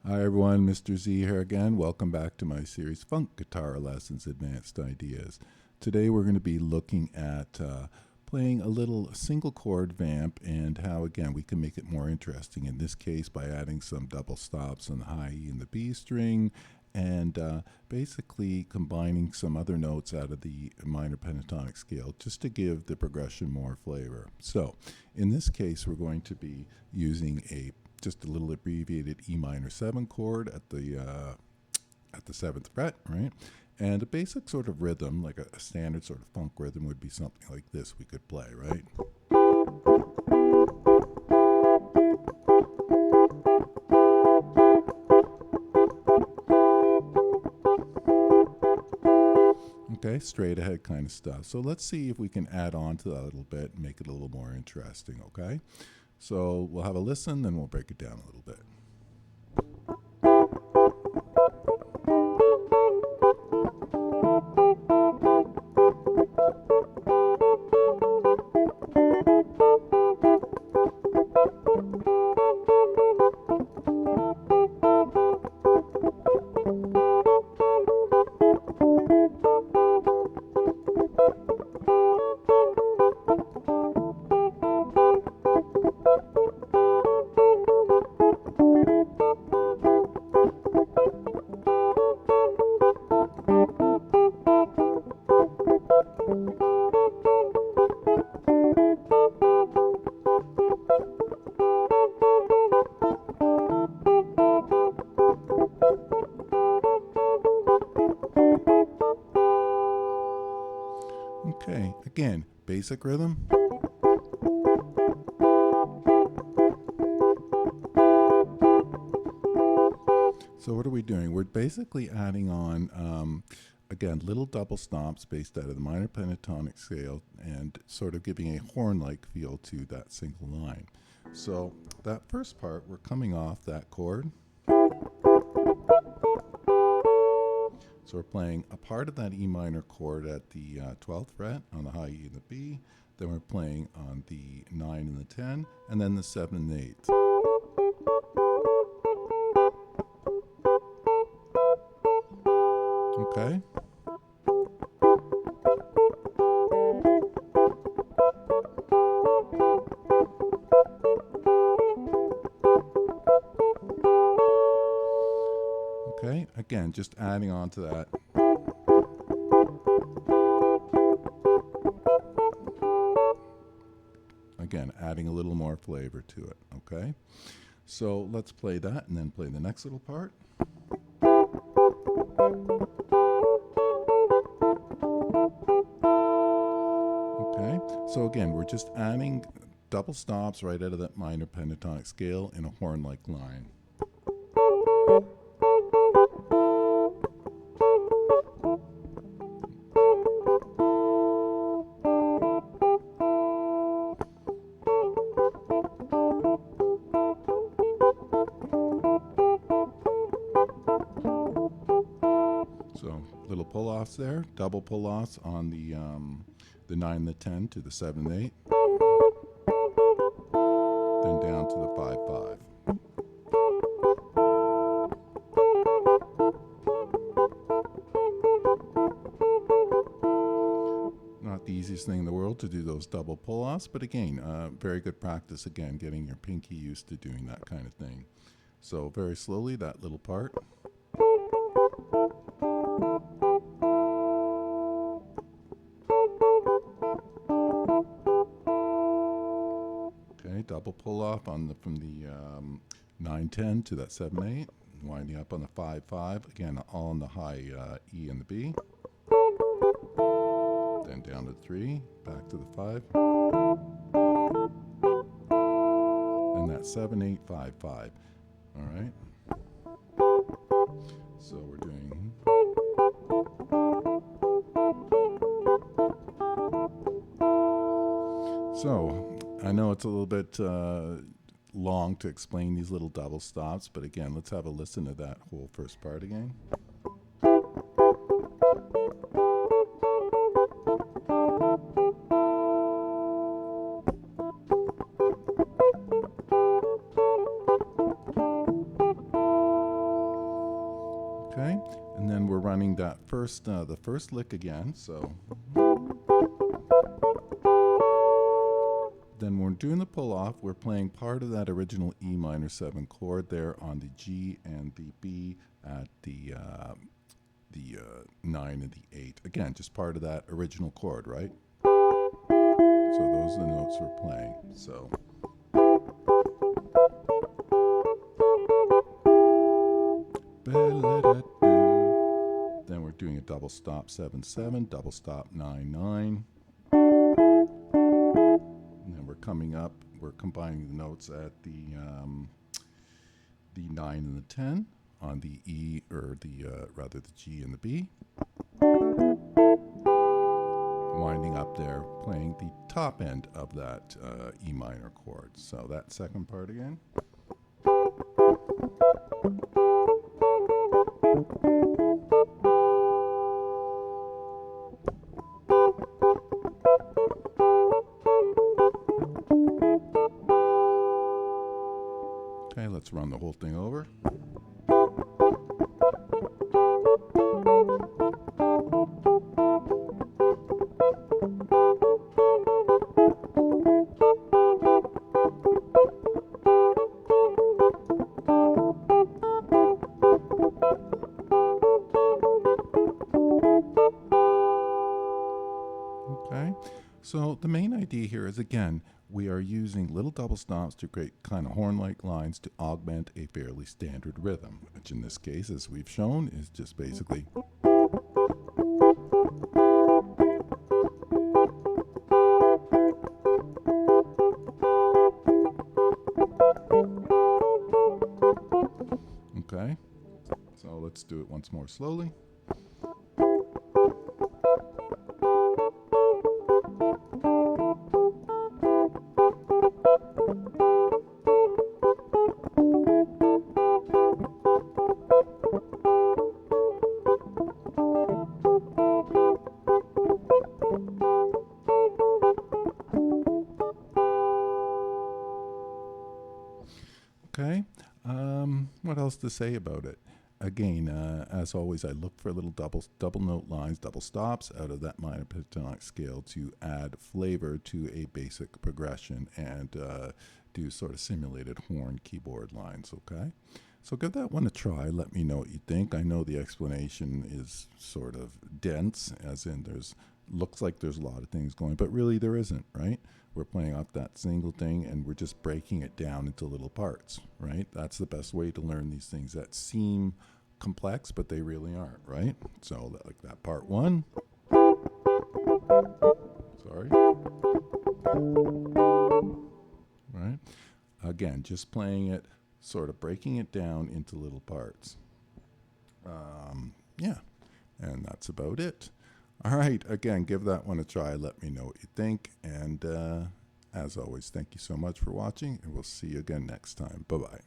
Hi everyone, Mr.Z here again. Welcome back to my series Funk Guitar Lessons Advanced Ideas. Today we're going to be looking at playing a little single chord vamp and how again we can make it more interesting. In this case by adding some double stops on the high E and the B string and basically combining some other notes out of the minor pentatonic scale just to give the progression more flavor. So in this case we're going to be using just a little abbreviated E minor 7 chord at the 7th fret, right? And a basic sort of rhythm, like a standard sort of funk rhythm, would be something like this we could play, right? Okay, straight ahead kind of stuff. So let's see if we can add on to that a little bit and make it a little more interesting, okay? So we'll have a listen, then we'll break it down a little bit. Okay, again, basic rhythm. So what are we doing? We're basically adding on, again, little double stops based out of the minor pentatonic scale and sort of giving a horn-like feel to that single line. So that first part, we're coming off that chord. So we're playing a part of that E minor chord at the 12th fret on the high E and the B. Then we're playing on the 9 and the 10, and then the 7 and the 8. Okay? Okay, again, just adding on to that. Again, adding a little more flavor to it, okay? So let's play that and then play the next little part. Okay, so again, we're just adding double stops right out of that minor pentatonic scale in a horn-like line. So little pull-offs there, double pull-offs on the 9 and the 10 to the 7 and 8. Then down to the 5-5. Not the easiest thing in the world to do those double pull-offs, but again, very good practice again, getting your pinky used to doing that kind of thing. So very slowly, that little part. Okay, double pull off on the from the 9-10 to that 7-8, winding up on the 5-5, again all on the high E and the B. Then down to 3, back to the 5. And that 7-8-5-5. All right. So we're doing. So I know it's a little bit long to explain these little double stops, but again, let's have a listen to that whole first part again. Okay, and then we're running that the first lick again. So then when we're doing the pull off, we're playing part of that original E minor 7 chord there on the G and the B at the 9 and the 8. Again, just part of that original chord, right? So those are the notes we're playing. So then we're doing a double stop 7/7, double stop 9/9. And then we're coming up, we're combining the notes at the 9 and the 10 on the E, or rather the G and the B. Winding up there, playing the top end of that E minor chord. So that second part again. Okay, let's run the whole thing over. Okay, so the main idea here is, again, we are using little double stops to create kind of horn-like lines to augment a fairly standard rhythm, which in this case, as we've shown, is just basically okay. So let's do it once more slowly. Okay, what else to say about it? Again, as always, I look for little double note lines, double stops out of that minor pentatonic scale to add flavor to a basic progression and do sort of simulated horn keyboard lines, okay? So give that one a try. Let me know what you think. I know the explanation is sort of dense, as in looks like there's a lot of things going, but really there isn't, right? We're playing off that single thing and we're just breaking it down into little parts, right? That's the best way to learn these things that seem complex, but they really aren't, right? So like that part 1. Sorry. Right? Again, just playing it, sort of breaking it down into little parts. Yeah, and that's about it. All right, again, give that one a try. Let me know what you think. And as always, thank you so much for watching, and we'll see you again next time. Bye-bye.